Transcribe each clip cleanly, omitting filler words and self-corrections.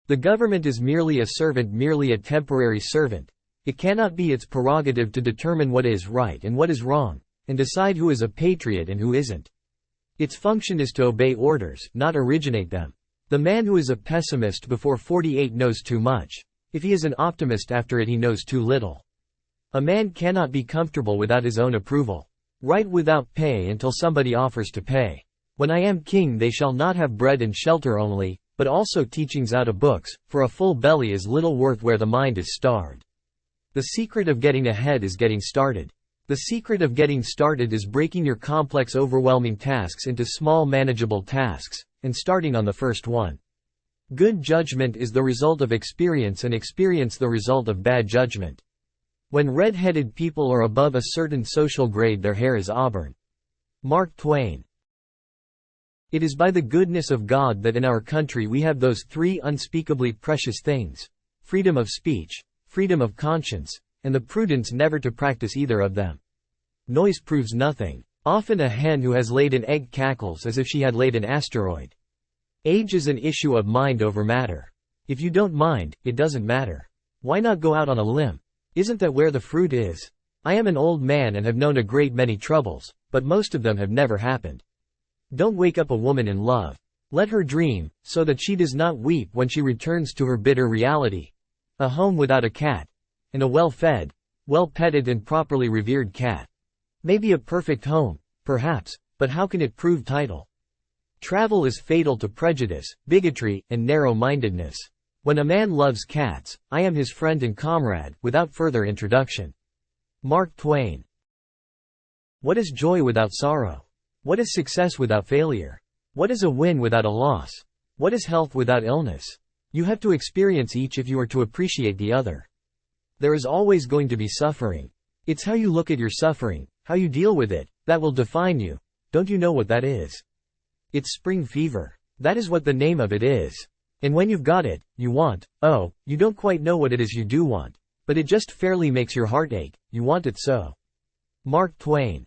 The government is merely a servant, merely a temporary servant. It cannot be its prerogative to determine what is right and what is wrong, and decide who is a patriot and who isn't. Its function is to obey orders, not originate them. The man who is a pessimist before 48 knows too much. If he is an optimist after it, he knows too little. A man cannot be comfortable without his own approval. Write without pay until somebody offers to pay. When I am king, they shall not have bread and shelter only, but also teachings out of books, for a full belly is little worth where the mind is starved. The secret of getting ahead is getting started. The secret of getting started is breaking your complex, overwhelming tasks into small, manageable tasks, and starting on the first one. Good judgment is the result of experience, and experience the result of bad judgment. When red-headed people are above a certain social grade, their hair is auburn. Mark Twain. It is by the goodness of God that in our country we have those three unspeakably precious things: freedom of speech, freedom of conscience, and the prudence never to practice either of them. Noise proves nothing. Often a hen who has laid an egg cackles as if she had laid an asteroid. Age is an issue of mind over matter. If you don't mind, it doesn't matter. Why not go out on a limb? Isn't that where the fruit is? I am an old man and have known a great many troubles, but most of them have never happened. Don't wake up a woman in love. Let her dream, so that she does not weep when she returns to her bitter reality. A home without a cat, and a well-fed, well-petted and properly revered cat. Maybe a perfect home, perhaps, but how can it prove title? Travel is fatal to prejudice, bigotry, and narrow-mindedness. When a man loves cats, I am his friend and comrade, without further introduction. Mark Twain. What is joy without sorrow? What is success without failure? What is a win without a loss? What is health without illness? You have to experience each if you are to appreciate the other. There is always going to be suffering. It's how you look at your suffering, how you deal with it, that will define you. Don't you know what that is? It's spring fever. That is what the name of it is. And when you've got it, you want, you don't quite know what it is you do want, but it just fairly makes your heart ache, you want it so. Mark Twain.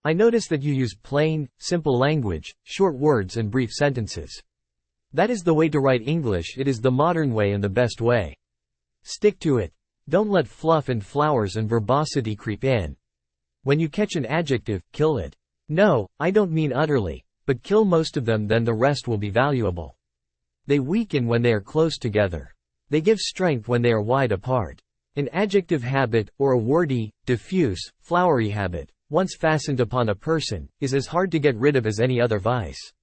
I notice that you use plain, simple language, short words and brief sentences. That is the way to write English. It is the modern way and the best way. Stick to it. Don't let fluff and flowers and verbosity creep in. When you catch an adjective, kill it. No, I don't mean utterly, but kill most of them, then the rest will be valuable. They weaken when they are close together. They give strength when they are wide apart. An adjective habit, or a wordy, diffuse, flowery habit, once fastened upon a person, is as hard to get rid of as any other vice.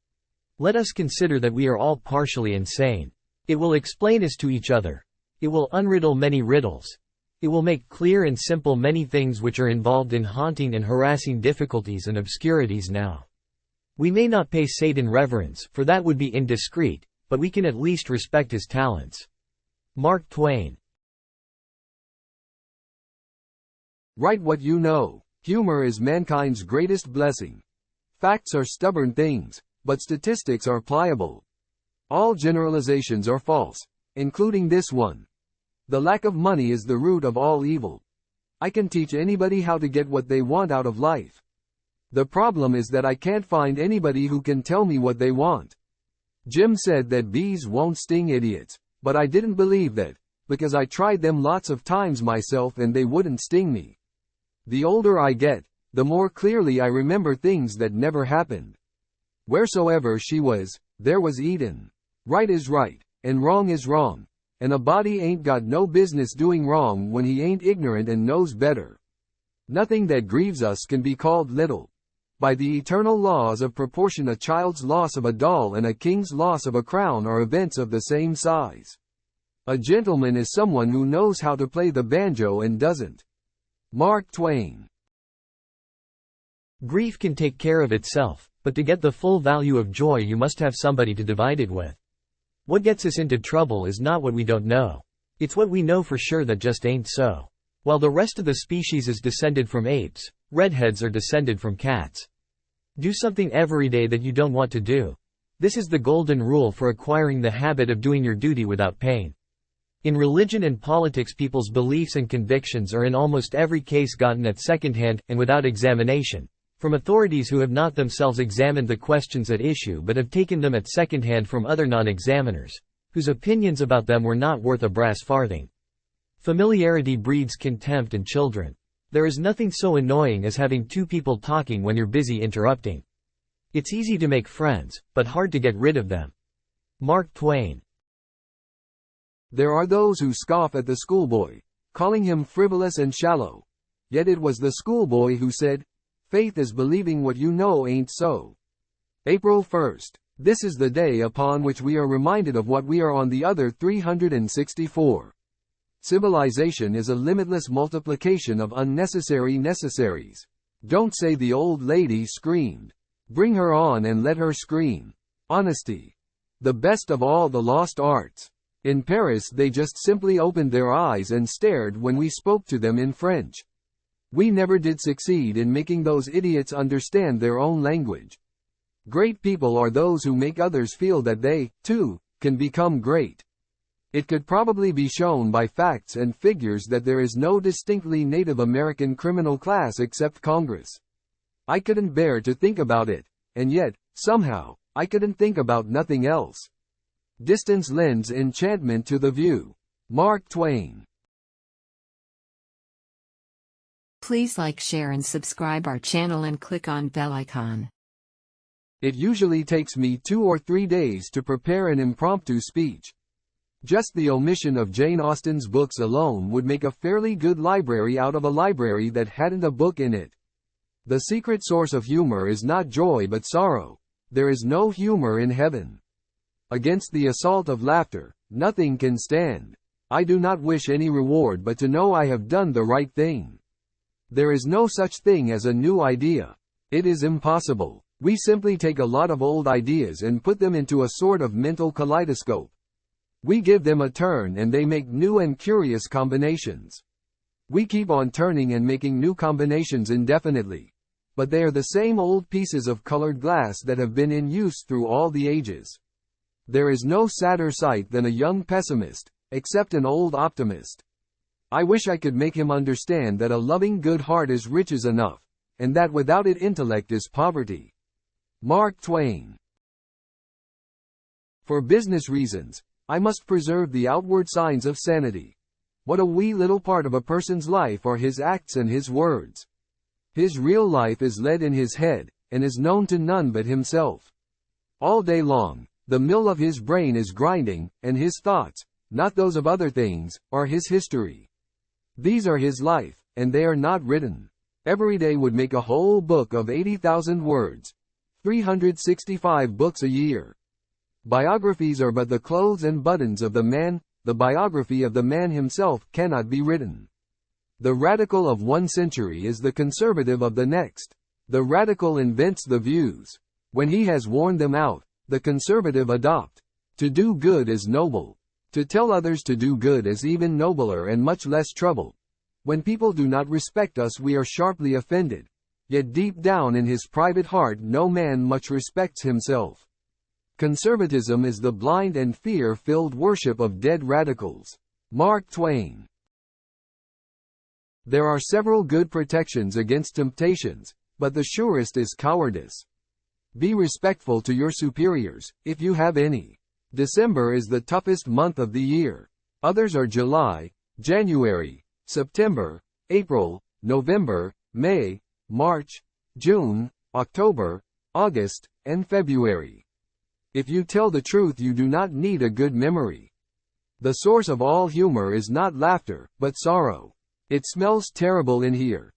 Let us consider that we are all partially insane. It will explain us to each other. It will unriddle many riddles. It will make clear and simple many things which are involved in haunting and harassing difficulties and obscurities now. We may not pay Satan reverence, for that would be indiscreet, but we can at least respect his talents. Mark Twain. Write what you know. Humor is mankind's greatest blessing. Facts are stubborn things, but statistics are pliable. All generalizations are false, including this one. The lack of money is the root of all evil. I can teach anybody how to get what they want out of life. The problem is that I can't find anybody who can tell me what they want. Jim said that bees won't sting idiots, but I didn't believe that, because I tried them lots of times myself and they wouldn't sting me. The older I get, the more clearly I remember things that never happened. Wheresoever she was, there was Eden. Right is right, and wrong is wrong, and a body ain't got no business doing wrong when he ain't ignorant and knows better. Nothing that grieves us can be called little. By the eternal laws of proportion, a child's loss of a doll and a king's loss of a crown are events of the same size. A gentleman is someone who knows how to play the banjo and doesn't. Mark Twain. Grief can take care of itself, but to get the full value of joy you must have somebody to divide it with. What gets us into trouble is not what we don't know. It's what we know for sure that just ain't so. While the rest of the species is descended from apes, redheads are descended from cats. Do something every day that you don't want to do. This is the golden rule for acquiring the habit of doing your duty without pain. In religion and politics, people's beliefs and convictions are in almost every case gotten at secondhand, and without examination. from authorities who have not themselves examined the questions at issue but have taken them at secondhand from other non-examiners, whose opinions about them were not worth a brass farthing. Familiarity breeds contempt in children. There is nothing so annoying as having two people talking when you're busy interrupting. It's easy to make friends, but hard to get rid of them. Mark Twain. There are those who scoff at the schoolboy, calling him frivolous and shallow. Yet it was the schoolboy who said, "Faith is believing what you know ain't so." April 1st. This is the day upon which we are reminded of what we are on the other 364. Civilization is a limitless multiplication of unnecessary necessaries. Don't say the old lady screamed. Bring her on and let her scream. Honesty. The best of all the lost arts. In Paris they just simply opened their eyes and stared when we spoke to them in French. We never did succeed in making those idiots understand their own language. Great people are those who make others feel that they, too, can become great. It could probably be shown by facts and figures that there is no distinctly Native American criminal class except Congress. I couldn't bear to think about it, and yet, somehow, I couldn't think about nothing else. Distance lends enchantment to the view. Mark Twain. Please like, share and subscribe our channel and click on bell icon. It usually takes me 2 or 3 days to prepare an impromptu speech. Just the omission of Jane Austen's books alone would make a fairly good library out of a library that hadn't a book in it. The secret source of humor is not joy but sorrow. There is no humor in heaven. Against the assault of laughter, nothing can stand. I do not wish any reward but to know I have done the right thing. There is no such thing as a new idea. It is impossible. We simply take a lot of old ideas and put them into a sort of mental kaleidoscope. We give them a turn and they make new and curious combinations. We keep on turning and making new combinations indefinitely. But they are the same old pieces of colored glass that have been in use through all the ages. There is no sadder sight than a young pessimist, except an old optimist. I wish I could make him understand that a loving good heart is riches enough, and that without it intellect is poverty. Mark Twain. For business reasons, I must preserve the outward signs of sanity. What a wee little part of a person's life are his acts and his words. His real life is led in his head, and is known to none but himself. All day long, the mill of his brain is grinding, and his thoughts, not those of other things, are his history. These are his life, and they are not written. Every day would make a whole book of 80,000 words. 365 books a year. Biographies are but the clothes and buttons of the man. The biography of the man himself cannot be written. The radical of one century is the conservative of the next. The radical invents the views. When he has worn them out, the conservative adopt. To do good is noble. To tell others to do good is even nobler and much less trouble. When people do not respect us, we are sharply offended. Yet deep down in his private heart no man much respects himself. Conservatism is the blind and fear-filled worship of dead radicals. Mark Twain. There are several good protections against temptations, but the surest is cowardice. Be respectful to your superiors, if you have any. December is the toughest month of the year. Others are July, January, September, April, November, May, March, June, October, August, and February. If you tell the truth, you do not need a good memory. The source of all humor is not laughter, but sorrow. It smells terrible in here.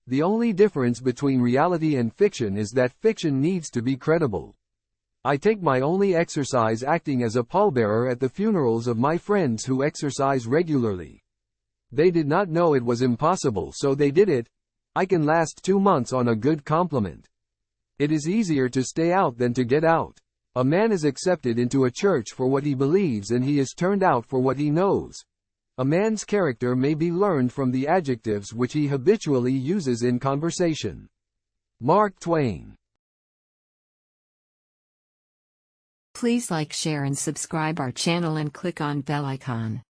The only difference between reality and fiction is that fiction needs to be credible. I take my only exercise acting as a pallbearer at the funerals of my friends who exercise regularly. They did not know it was impossible, so they did it. I can last 2 months on a good compliment. It is easier to stay out than to get out. A man is accepted into a church for what he believes and he is turned out for what he knows. A man's character may be learned from the adjectives which he habitually uses in conversation. Mark Twain. Please like, share and subscribe our channel and click on bell icon.